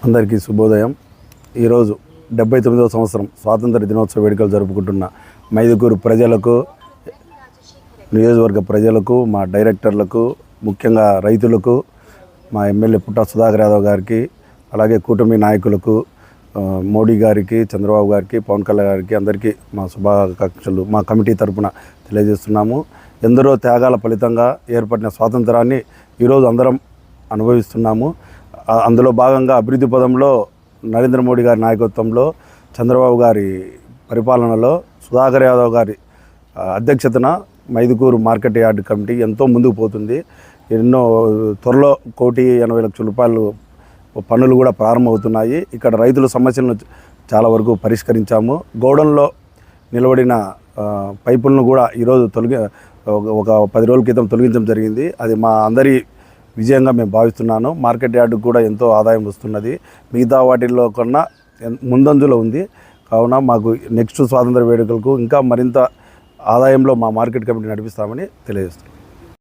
అందరికీ శుభోదయం. ఈరోజు 79వ సంవత్సరం స్వాతంత్ర దినోత్సవ వేడుకలు జరుపుకుంటున్న మైదుకూరు ప్రజలకు, నియోజకవర్గ ప్రజలకు, మా డైరెక్టర్లకు, ముఖ్యంగా రైతులకు, మా ఎమ్మెల్యే పుట్టా సుధాకర్ యాదవ్ గారికి, అలాగే కూటమి నాయకులకు, మోడీ గారికి, చంద్రబాబు గారికి, పవన్ కళ్యాణ్ గారికి అందరికీ మా శుభాకాంక్షలు మా కమిటీ తరఫున తెలియజేస్తున్నాము. ఎందరో త్యాగాల ఫలితంగా ఏర్పడిన స్వాతంత్రాన్ని ఈరోజు అందరం అనుభవిస్తున్నాము. అందులో భాగంగా అభివృద్ధి పదంలో నరేంద్ర మోడీ గారి నాయకత్వంలో, చంద్రబాబు గారి పరిపాలనలో, సుధాకర్ యాదవ్ గారి అధ్యక్షతన మైదుకూరు మార్కెట్ యార్డ్ కమిటీ ఎంతో ముందుకు పోతుంది. ఎన్నో త్వరలో 1,80,00,000 రూపాయలు పనులు కూడా ప్రారంభమవుతున్నాయి. ఇక్కడ రైతుల సమస్యలను చాలా వరకు పరిష్కరించాము. గోడౌన్లో నిలబడిన పైపులను కూడా ఈరోజు ఒక 10 రోజుల క్రితం తొలగించడం జరిగింది. అది మా అందరి విజయంగా మేము భావిస్తున్నాను. మార్కెట్ యార్డుకు కూడా ఎంతో ఆదాయం వస్తున్నది. మిగతా వాటిల్లో కన్నా ముందంజలో ఉంది. కావున మాకు నెక్స్ట్ స్వాతంత్ర వేడుకలకు ఇంకా మరింత ఆదాయంలో మా మార్కెట్ కమిటీ నడిపిస్తామని తెలియజేస్తున్నాం.